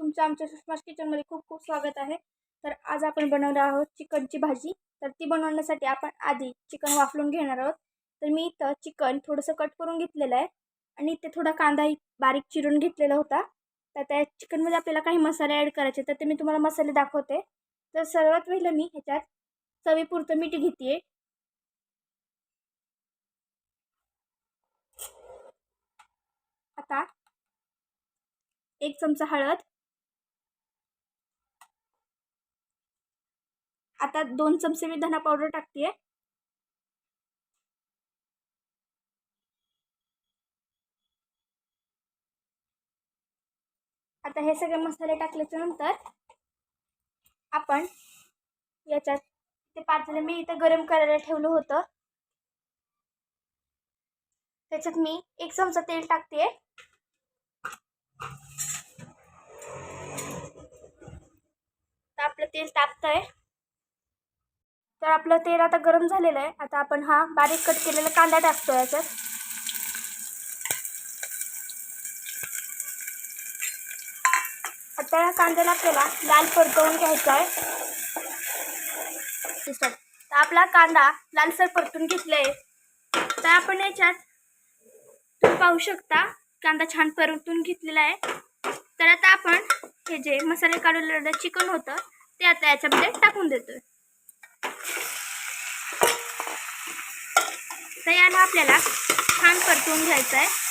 तुमचं आमच्या सुषमास किचनमध्ये खूप खूप स्वागत आहे. तर आज आपण बनवणार आहोत चिकनची भाजी. तर ती बनवण्यासाठी आपण आधी चिकन वाफलून घेणार आहोत. तर मी इथं चिकन थोडंसं कट करून घेतलेलं आहे आणि इथे थोडा कांदाही बारीक चिरून घेतलेला होता. तर त्या चिकनमध्ये आपल्याला काही मसाले ॲड करायचे, तर ते मी तुम्हाला मसाले दाखवते. तर सर्वात पहिलं मी ह्याच्यात चवीपुरतं मीठ घेते. आता 1 चमचा हळद. आता 2 चमचे मी धना पावडर टाकते. आता हे सगळे मसाले टाकल्याच्या नंतर आपण याच्यात ते पातेलं मी इथं गरम करायला ठेवलं होतं, त्याच्यात मी 1 चमचा तेल टाकते. तर आपलं तेल तापतंय. तर आपलं तेल आता गरम झालेलं आहे. आता आपण हा बारीक कट केलेला कांदा टाकतो याच्यात. आता या कांद्याला आपल्याला लाल परतवून घ्यायचा आहे. तर आपला कांदा लालसर परतून घेतलाय. तर आपण याच्यात तुम्ही पाहू शकता कांदा छान परतून घेतलेला आहे. तर आता आपण हे जे मसाले काढलेलं चिकन होतं ते आता याच्यामध्ये टाकून देतोय. तर याला आपल्याला छान परतून घ्यायचं आहे.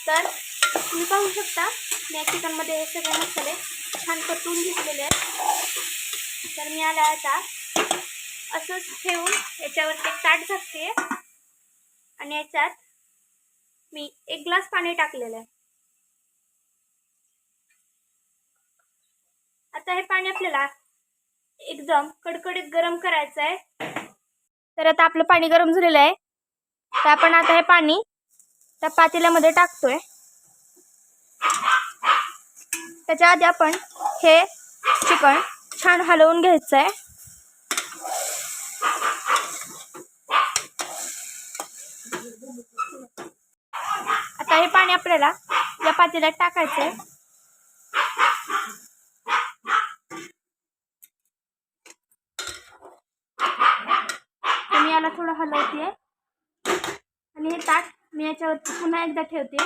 तर तुम्ही पाहू शकता या चिकनमध्ये हे सगळे मसाले छान परतून घेतलेले आहेत. तर मी याला आता असंच ठेवून याच्यावरती एक ताट झाकते आणि याच्यात मी 1 ग्लास पाणी टाकलेलं आहे. आता हे पाणी आपल्याला एकदम कडकडीत गरम करायचं आहे. तर आता आपलं पाणी गरम झालेलं आहे. तर आपण आता हे पाणी त्या पातेल्यामध्ये टाकतोय. त्याच्या आधी आपण हे चिकन छान हलवून घ्यायचं आहे. आता हे पाणी आपल्याला या पातेल्यात टाकायचं आहे. मी याला थोडं हलवते आणि हे ताट मी याच्यावरती पुन्हा एकदा ठेवते.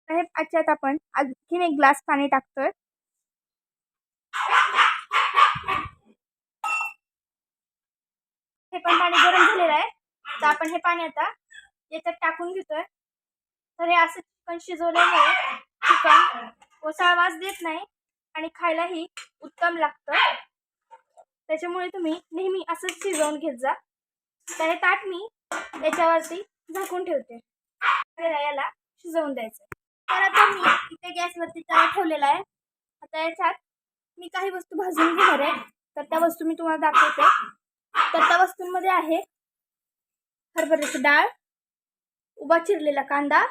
तर हे याच्यात आपण आणखीन 1 ग्लास पाणी टाकतोय. हे पण पाणी गरम झालेलं आहे. तर आपण हे पाणी आता याच्यात टाकून घेतोय. तर हे असं चिकन शिजवल्यामुळे चिकन ओसाळ वास देत नाही आणि खायलाही उत्तम लागतं. त्याच्यामुळे तुम्ही नेहमी असंच शिजवून घेत जा. तर हे ताट मी याच्यावरती झाकून ठेवते. याला शिजवून द्यायचं. तर आता मी इथे गॅसवरती तवा ठेवलेला आहे. आता याच्यात मी काही वस्तू भाजून घेणार आहे. तर त्या वस्तू मी तुम्हाला दाखवते. तर त्या वस्तूंमध्ये आहे हरभऱ्याची डाळ, उभा चिरलेला कांदा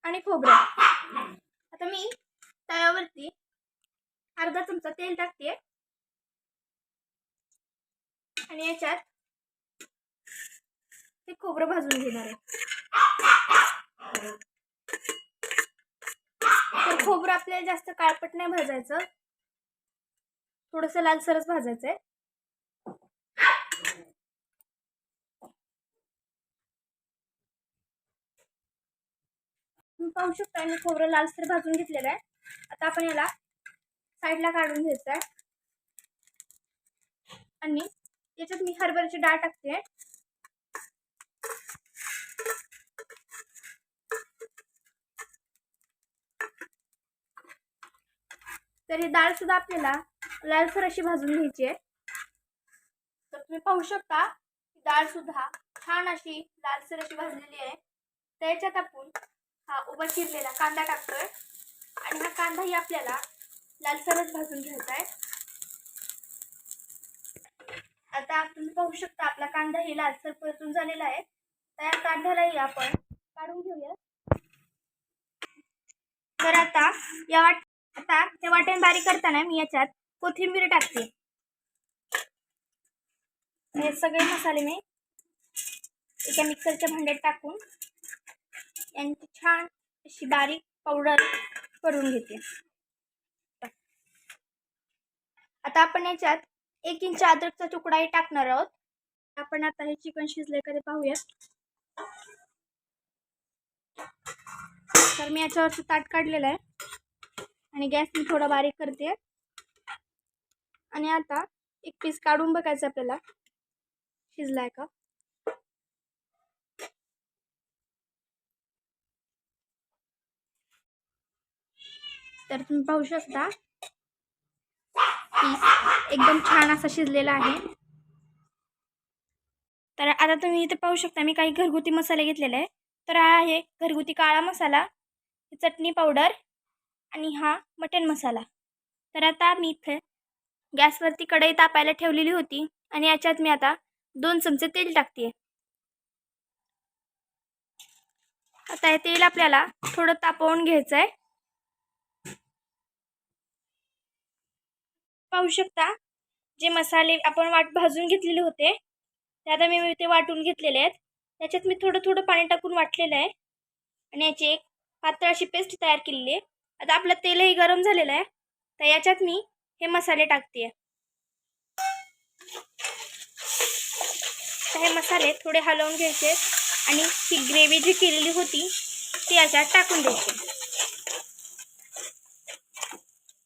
आणि खोबरं. आता मी तव्यावरती अर्धा चमचा तेल टाकते आणि याच्यात ते खोबरं भाजून घेणार आहे. तर खोबरं आपल्याला जास्त काळपट नाही भाजायचं, थोडंसं लालसरच भाजायचंय. तुम्ही पाहू शकता मी खोबरं लालसर भाजून घेतलेलं आहे. आता आपण याला साईडला काढून घ्यायचं आहे आणि याच्यात मी हरभऱ्याची डाळ टाकते. तर ही डाळ सुद्धा आपल्याला लालसर अशी भाजून घ्यायची आहे. तर तुम्ही पाहू शकता डाळ सुद्धा छान अशी लालसर अशी भाजलेली आहे. त्याच्यात आपण हा उभा चिरलेला कांदा टाकतोय आणि हा कांदाही आपल्याला लालसरच भाजून घ्यायचा आहे. आता तुम्ही पाहू शकता आपला कांदा ही लालसर परतून झालेला आहे. तयार ताट झालाही आपण काढून घेऊया. तर आता हे वाटण बारीक करताना मी याच्यात कोथिंबीर टाकते. हे सगळे मसाले मी एका मिक्सरच्या भांड्यात टाकून यांची छान अशी बारीक पावडर करून घेते. आता आपण याच्यात 1 इंच अद्रकचा तुकडाही टाकणार आहोत. आपण आता हे चिकन शिजले का ते पाहूया. तर मी याच्यावरचं ताट काढलेलं आहे आणि गॅस मी थोडा बारीक करते. आणि आता एक पीस काढून बघायचं आपल्याला शिजलाय का. तर तुम्ही पाहू शकता पीस एकदम छान असा शिजलेला आहे. तर आता तुम्ही इथे पाहू शकता मी काही घरगुती मसाले घेतलेले आहे. तर हा आहे घरगुती काळा मसाला, चटणी पावडर आणि हा मटन मसाला. तर आता मी इथे गॅसवरती कढई तापायला ठेवलेली होती आणि याच्यात मी आता 2 चमचे तेल टाकते. आता हे तेल आपल्याला थोडं तापवून घ्यायचं आहे. पाहू शकता जे मसाले आपण भाजून घेतलेले होते ते आता मी ते वाटून घेतलेले आहेत. त्याच्यात मी थोडं थोडं पाणी टाकून वाटलेलं आहे आणि याची एक पातळ अशी पेस्ट तयार केलेली आहे. आता आपलं तेलही गरम झालेलं आहे तर याच्यात मी हे मसाले टाकते. तर हे मसाले थोडे हलवून घ्यायचे आणि ही ग्रेव्ही जी केलेली होती ती याच्यात टाकून द्यायची.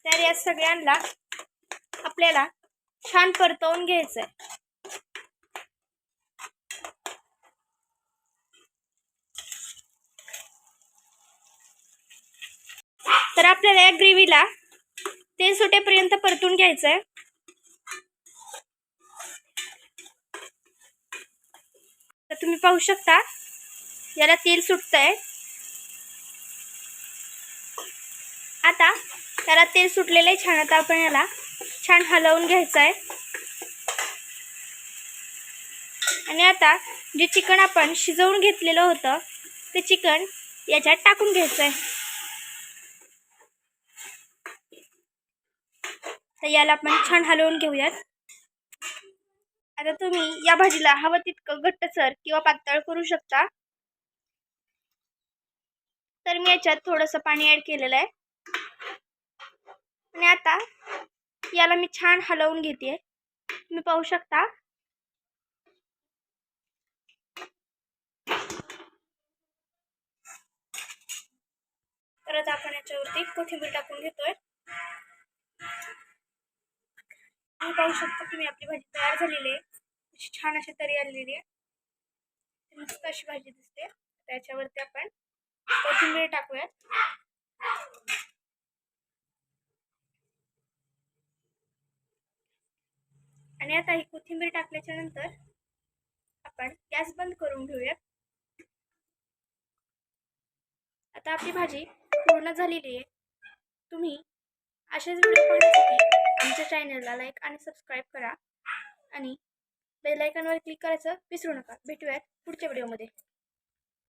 तर या सगळ्यांना आपल्याला छान परतवून घ्यायचं आहे. तर आपल्याला या ग्रेव्हीला तेल सुटेपर्यंत परतून घ्यायचं आहे. तर तुम्ही पाहू शकता याला तेल सुटतंय. आता त्याला तेल सुटलेलं आहे छान. आता आपण याला छान हलवून घ्यायचं आहे आणि आता जे चिकन आपण शिजवून घेतलेलं होतं ते चिकन याच्यात टाकून घ्यायचं आहे. तर याला आपण छान हलवून घेऊयात. आता तुम्ही या भाजीला हवं तितकं घट्टसर किंवा पातळ करू शकता. तर मी याच्यात थोडंसं पाणी ॲड केलेलं आहे आणि आता याला मी छान हलवून घेते. तुम्ही पाहू शकता परत आपण याच्यावरती कोथिंबीर टाकून घेतोय. तुम्ही पाहू शकता तुम्ही आपली भाजी तयार झालेली आहे. अशी छान अशी तरी आलेली आहे. मस्त अशी भाजी दिसते. त्याच्यावरती आपण कोथिंबीर टाकूयात. आणि आता ही कोथिंबीर टाकल्याच्या नंतर आपण गॅस बंद करून घेऊयात. आता आपली भाजी पूर्ण झालेली आहे. तुम्ही असेच व्हिडिओ पाहण्यासाठी आमच्या चॅनलला लाईक आणि सबस्क्राईब करा आणि बेल आयकॉनवर क्लिक करायचं विसरू नका. भेटूयात पुढच्या व्हिडिओमध्ये.